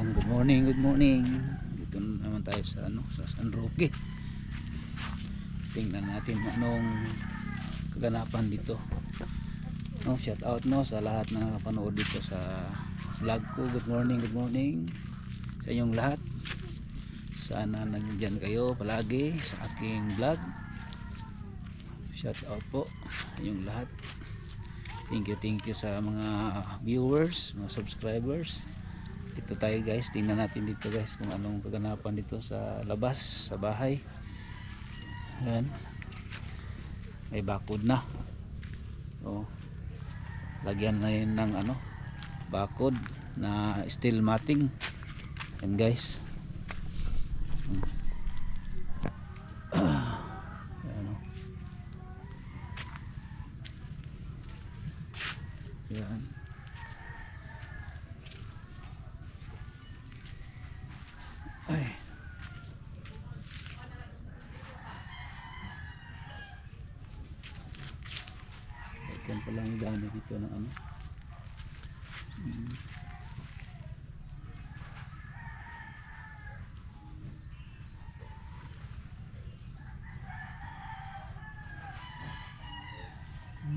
Yan, good morning, good morning. Dito naman tayo sa sa San Roque. Tingnan natin anong kaganapan dito. Shout out sa lahat na nakapanood dito sa vlog ko. Good morning sa inyong lahat. Sana nandiyan kayo palagi sa aking vlog. Shout out po sa inyong lahat. Thank you sa mga viewers, mga subscribers. Dito tayo guys, tingnan natin dito guys kung anong kaganapan dito sa labas, sa bahay. Ayan, may bakod na. Lagyan na yun ng bakod na steel matting. Ayan guys. Ayan, Ayan. Ay. Ikan pala yung dami dito ng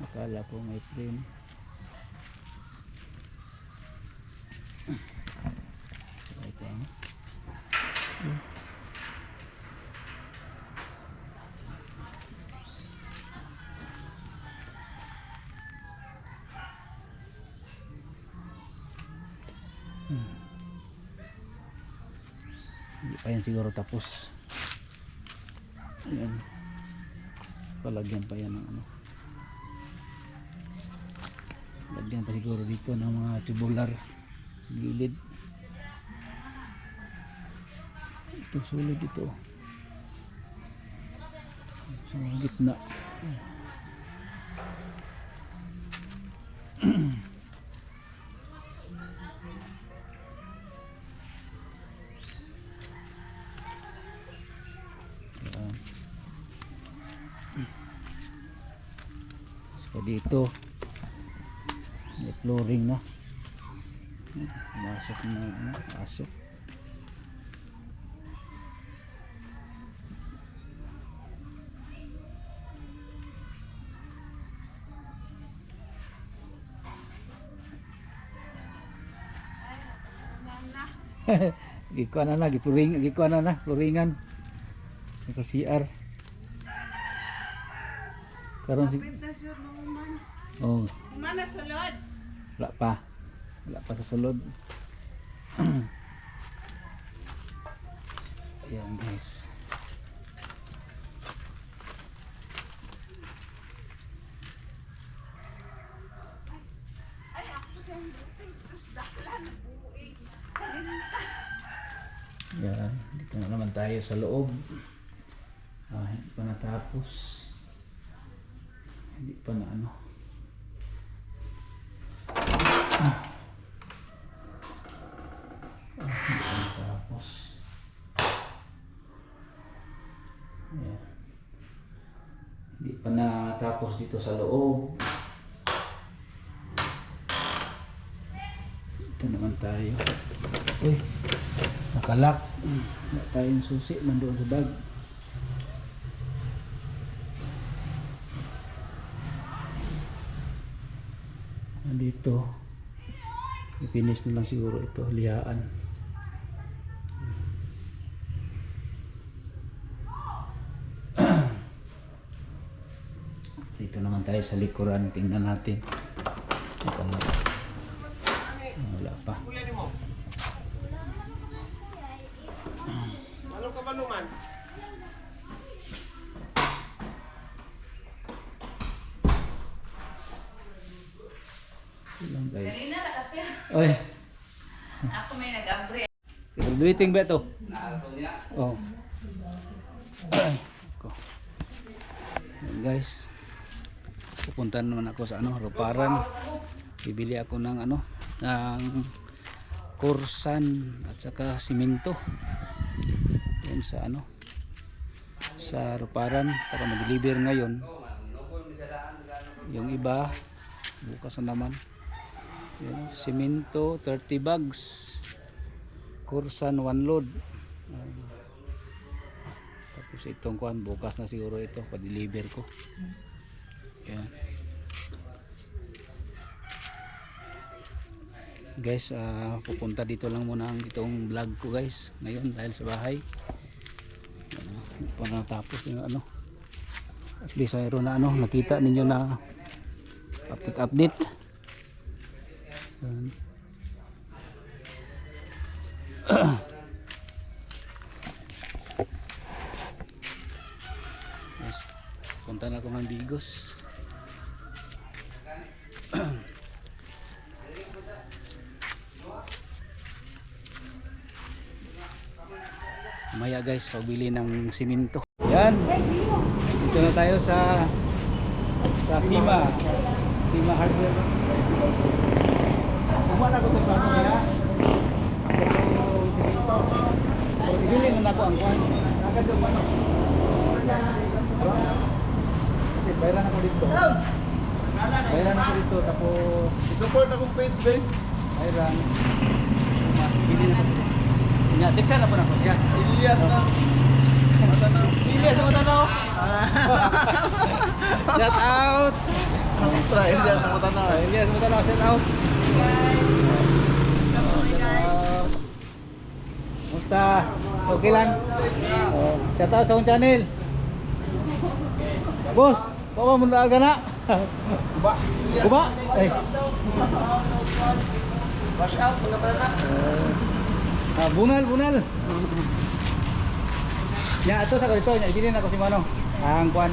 akala ko may frame. Ito hindi pa yan siguro tapos. Ayan, palagyan pa yan ng lagyan pa siguro dito ng mga tubular gilid. Ito sulod ito sa gitna. So dito may flooring na, masok na pasok. Gikuan na flooringan sa CR karon Mana sulod? Wala pa sa sulod. Ayan guys, yan, dito na naman tayo sa loob. Hindi pa natapos, hindi pa na tapos. Ayan. Hindi pa natapos dito sa loob. Ito naman tayo. Uy, nakalak. Wala tayong susi nandoon sa bag. Nandito, i-finish na lang siguro ito, lihaan. Dito naman tayo sa likuran, tingnan natin. Wala pa. Ano ka ba naman? Ilang guys. Kanina na kasi. Oy, Ako may nag-abre. graduating ba ito? Oh. Ayan guys, pupunta naman ako sa Ruparan. Bibili ako ng ng kursan at saka simento. Yan sa sa Ruparan para mag-deliver ngayon. Yung iba bukas na naman. Yan, simento 30 bags. Corsan one load. Tapos itong kuan bukas na siguro ito pa-deliver ko. Yan. Guys, pupunta dito lang muna ang itong vlog ko guys ngayon dahil sa bahay. Panatapos yung ano. At least mayroon na ano, nakita ninyo na update. Yan. Punta na ako ng Bigos. Maya guys, pagbili ng simento. Yan. Dito na tayo sa Kima Hardware. Kumana ko ito sa kanila. Ibili na ako ang kuhan. Agad yung ano. Bayaran ako dito. Tapos Support akong page, babe. bayaran. Bili na ako. Nya, teksan na po na ako. Yan. Ilyas na. Matanaw. Ilyas na Matanaw. Shout out. Ilyas na matanaw. Ilyas na Matanaw. Shout out. Musta? Okay lang? Shout out sa akong channel. Boss, bawa mo na aga na. Kuba? Ay. Wash out, mga pala na. Bunal. Ya, ito sa ko dito, ibili na ko si Mano. Ang kwan.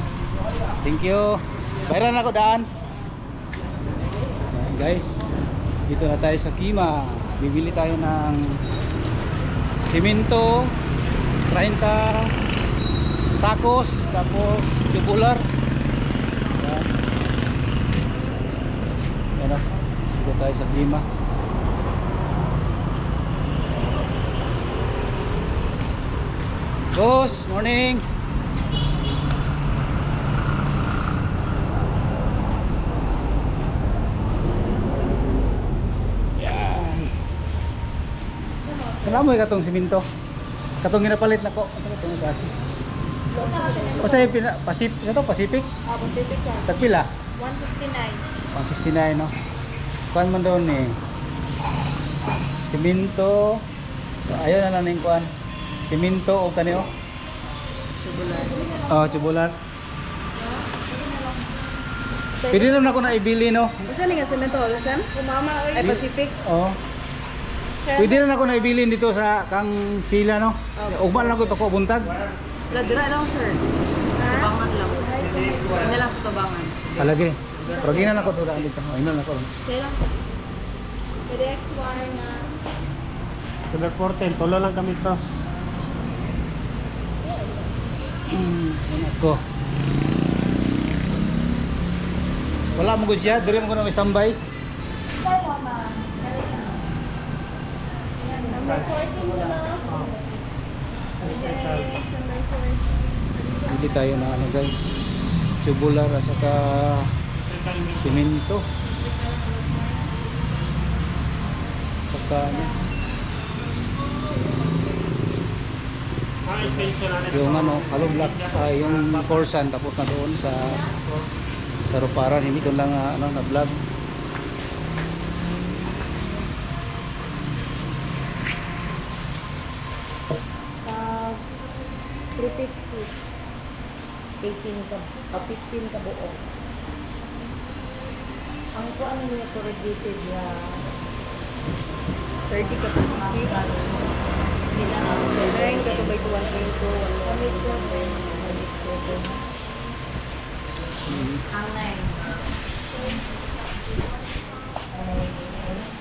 Thank you. Bayaran ako daan. Ayan, guys. Dito na tayo sa Kima. Bibili tayo ng simento, 30 sakos, tapos tubular. Ayan. Ayan na. Dito tayo sa Kima. Boss, morning. Yan. Kanamo ay katong simento. Katong ginapalit na ko. Ano katong kasi? O sa Pacific, ito Pacific? Pacific yan. Tagpila? 169. 169 no. Kuan man doon eh. Simento. Ayun na lang ning kuan. Simento o kanyo? Tubular. Oh, tubular. Pwede naman ako na ibili no. Gusto nga semento, Lusan? Umama ay Pacific. Oh. Pwede na ako na ibili dito sa kang sila no. Ugma lang ko ito ko buntag. Ladra lang, sir. Tabangan lang. Hindi lang sa tabangan. Alagi. Pero ginan ako to daan dito. Ayun na ako. Kaya lang. Pwede explore na. Number 14, tulo lang kami to. Ako. Wala mo gud siya, dire mo ko na may standby. Number 14 na. Hindi tayo na ano guys. Tubular at saka simento. Saka ano. Yung ano, hollow block, yung Corsan tapos na doon sa Ruparan, hindi doon lang ano, na-vlog. Pag 350. 18 ka, 15 ka buo. Ang ko ano niya corrugated na 30 ka pa sa Nine ka to by 1.2, 1.7. Ang 9.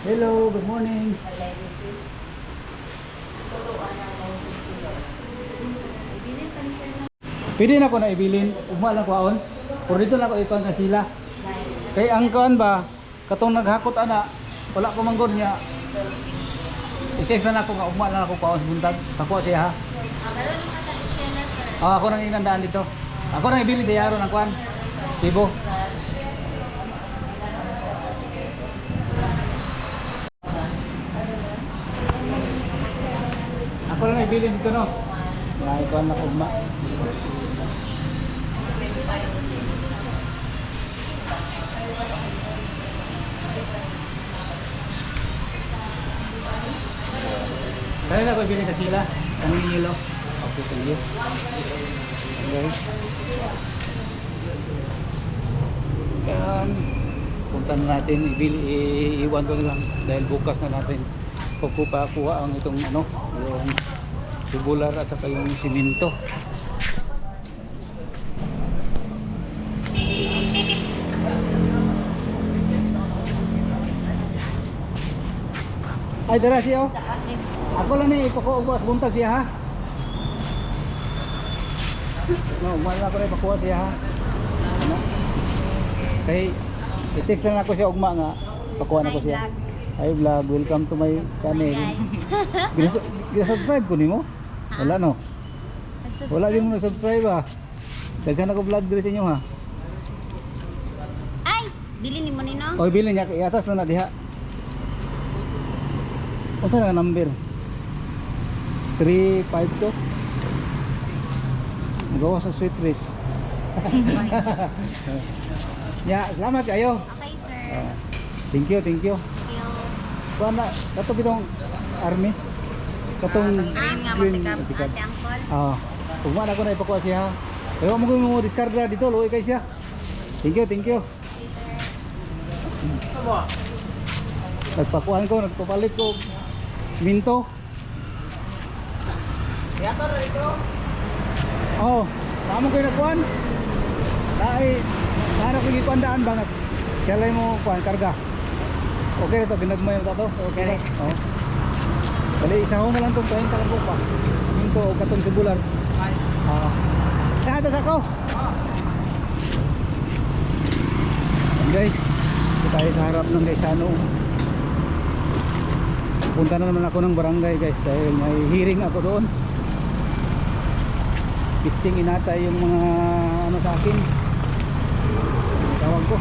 Hello, good morning. Pwede na ko na ibilin, ugma lang kuhaon. Pero dito lang ko ikon sa sila. Kay ang kuan ba, katong naghakot ana, wala ko manggod niya. I-text na ako nga ugma lang ako kuhaon sa buntag. Kakuha siya ha. Ako nang inandaan dito. Ako nang ibili sa Yaro ng kuan. Cebu. bilin dito no. Mga ikuan na ugma. Kaya na ko bilin ka sila. Ang yelo. Okay, thank you. Guys. Yan. Punta na natin, iwan ko na lang dahil bukas na natin pagkupakuha ang itong ano, yung tubular at saka yung siminto. Ay, dara siya oh. Ako lang ni ipakuha buntag siya ha. No, wala ko na ipakuha siya ha. Ano? Kay i-text lang ako siya ugma nga pakuha na ko siya. Hi vlog, welcome to my channel. Gina-subscribe ko nimo? Wala no. Wala din mo na-subscribe ah. Daghan ako vlog diri sa inyo ha. Ay, bilhin ni mo nino. Oy, bilhin niya iatas lang na diha. Unsa na number? 352. Magawa sa sweet race. Ya, salamat kayo. Okay, sir. Thank you, thank you. Thank you. Kuha na, kato bitong army. Katong Ayun nga, green matikap si Angkol. Ugma na ko na ipakuha siya. Kaya mo mo diskarga dito, luoy kay siya. Thank you, thank you. Nagpakuhan ko, nagpapalit ko siminto. Yato rito. Oh, tama ko yung nagkuhan. Dahil, nahanap ko yung daan ba? Siya lang mo kuhan, karga. Okay na ito, binagmay na ito. Okay. Oh. Dali, isa ko na lang itong 30 lang po pa. Siminto o katong tubular. Ito sa ako. And guys, ito tayo sa harap ng Gaisano. Punta na naman ako ng barangay guys dahil may hearing ako doon. Pisting inatay yung mga ano sa akin. Tawag ko.